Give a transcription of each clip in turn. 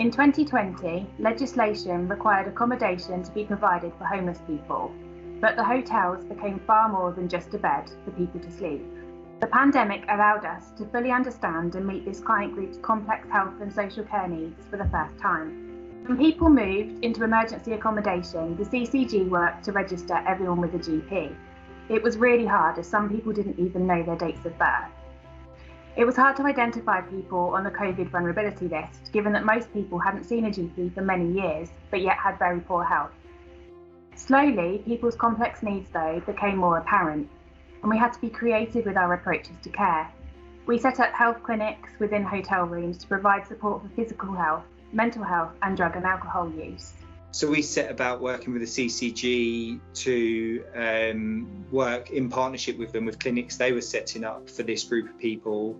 In 2020, legislation required accommodation to be provided for homeless people, but the hotels became far more than just a bed for people to sleep. The pandemic allowed us to fully understand and meet this client group's complex health and social care needs for the first time. When people moved into emergency accommodation, the CCG worked to register everyone with a GP. It was really hard as some people didn't even know their dates of birth. It was hard to identify people on the COVID vulnerability list, given that most people hadn't seen a GP for many years, but yet had very poor health. Slowly, people's complex needs, though, became more apparent, and we had to be creative with our approaches to care. We set up health clinics within hotel rooms to provide support for physical health, mental health, and drug and alcohol use. So we set about working with the CCG to work in partnership with them with clinics they were setting up for this group of people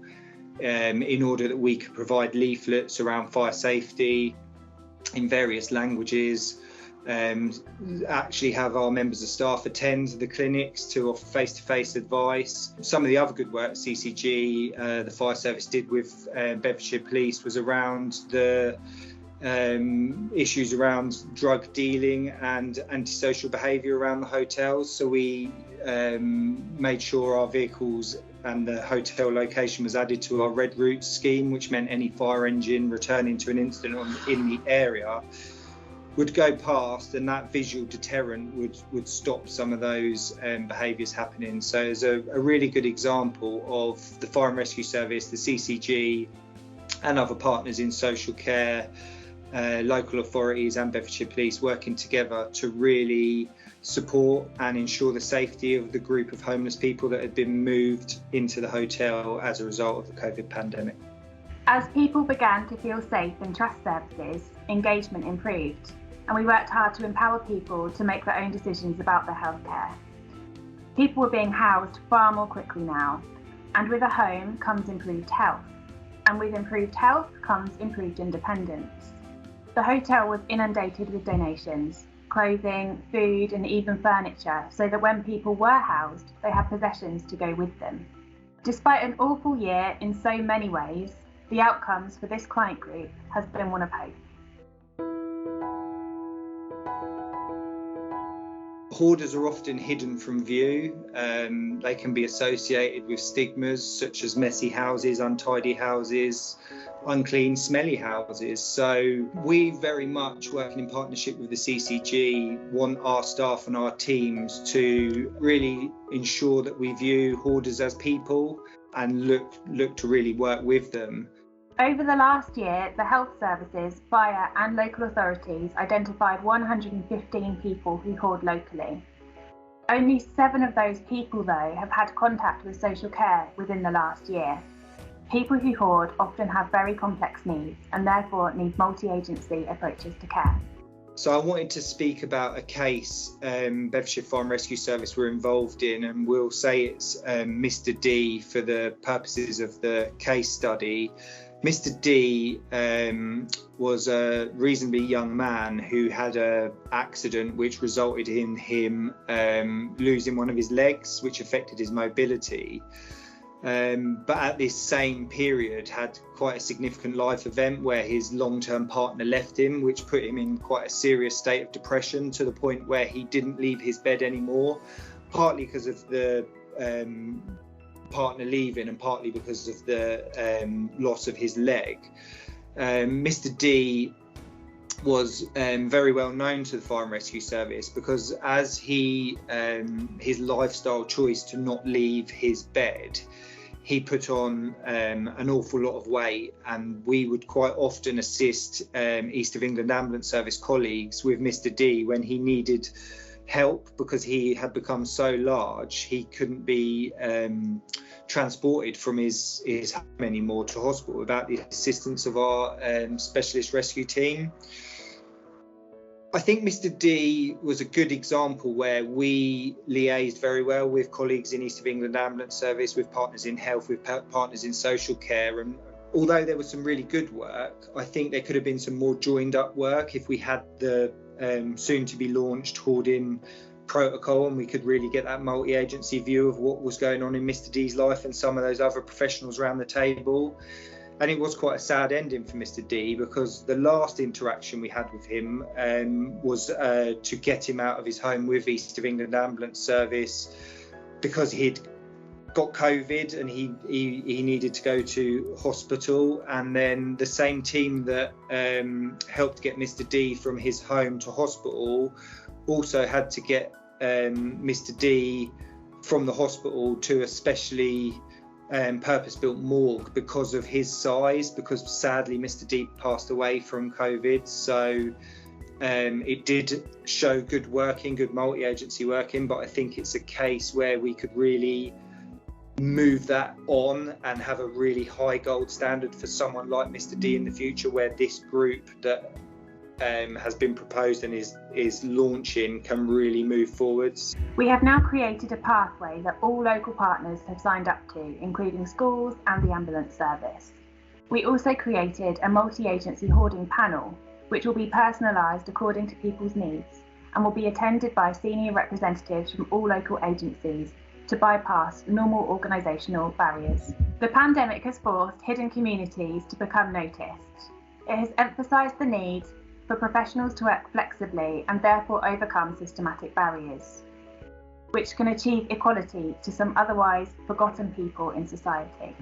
in order that we could provide leaflets around fire safety in various languages, actually have our members of staff attend the clinics to offer face-to-face advice. Some of the other good work CCG, the fire service did with Bedfordshire Police was around the issues around drug dealing and antisocial behaviour around the hotels. So we made sure our vehicles and the hotel location was added to our Red Routes scheme, which meant any fire engine returning to an incident in the area would go past, and that visual deterrent would stop some of those behaviours happening. So it's a really good example of the Fire and Rescue Service, the CCG and other partners in social care, local authorities and Bedfordshire Police working together to really support and ensure the safety of the group of homeless people that had been moved into the hotel as a result of the COVID pandemic. As people began to feel safe and trust services, engagement improved, and we worked hard to empower people to make their own decisions about their healthcare. People were being housed far more quickly now, and with a home comes improved health, and with improved health comes improved independence. The hotel was inundated with donations, clothing, food, and even furniture, so that when people were housed, they had possessions to go with them. Despite an awful year in so many ways, the outcomes for this client group has been one of hope. Hoarders are often hidden from view. They can be associated with stigmas such as messy houses, untidy houses, unclean, smelly houses. So we very much, working in partnership with the CCG, want our staff and our teams to really ensure that we view hoarders as people and look to really work with them. Over the last year, the health services, fire and local authorities identified 115 people who hoard locally. Only 7 of those people, though, have had contact with social care within the last year. People who hoard often have very complex needs and therefore need multi-agency approaches to care. So I wanted to speak about a case Bedfordshire Fire and Rescue Service were involved in, and we'll say it's Mr D for the purposes of the case study. Mr D was a reasonably young man who had an accident which resulted in him losing one of his legs, which affected his mobility. But at this same period had quite a significant life event where his long-term partner left him, which put him in quite a serious state of depression to the point where he didn't leave his bed anymore, partly because of the partner leaving and partly because of the loss of his leg. Mr D was very well known to the Fire and Rescue Service because as his lifestyle choice to not leave his bed, he put on an awful lot of weight, and we would quite often assist East of England Ambulance Service colleagues with Mr D when he needed help because he had become so large he couldn't be transported from his home anymore to hospital without the assistance of our specialist rescue team. I think Mr D was a good example where we liaised very well with colleagues in East of England Ambulance Service, with partners in health, with partners in social care, and although there was some really good work, I think there could have been some more joined up work if we had the soon to be launched hoarding protocol and we could really get that multi-agency view of what was going on in Mr D's life and some of those other professionals around the table. And it was quite a sad ending for Mr. D, because the last interaction we had with him was to get him out of his home with East of England Ambulance Service, because he'd got COVID and he needed to go to hospital. And then the same team that helped get Mr. D from his home to hospital also had to get Mr. D from the hospital to a specially purpose-built morgue because of his size, because sadly Mr. D passed away from COVID. So it did show good working, good multi-agency working, but I think it's a case where we could really move that on and have a really high gold standard for someone like Mr. D in the future, where this group that has been proposed and is launching can really move forwards. We have now created a pathway that all local partners have signed up to, including schools and the ambulance service. We also created a multi-agency hoarding panel, which will be personalised according to people's needs and will be attended by senior representatives from all local agencies to bypass normal organisational barriers. The pandemic has forced hidden communities to become noticed. It has emphasised the need for professionals to work flexibly and therefore overcome systematic barriers, which can achieve equality to some otherwise forgotten people in society.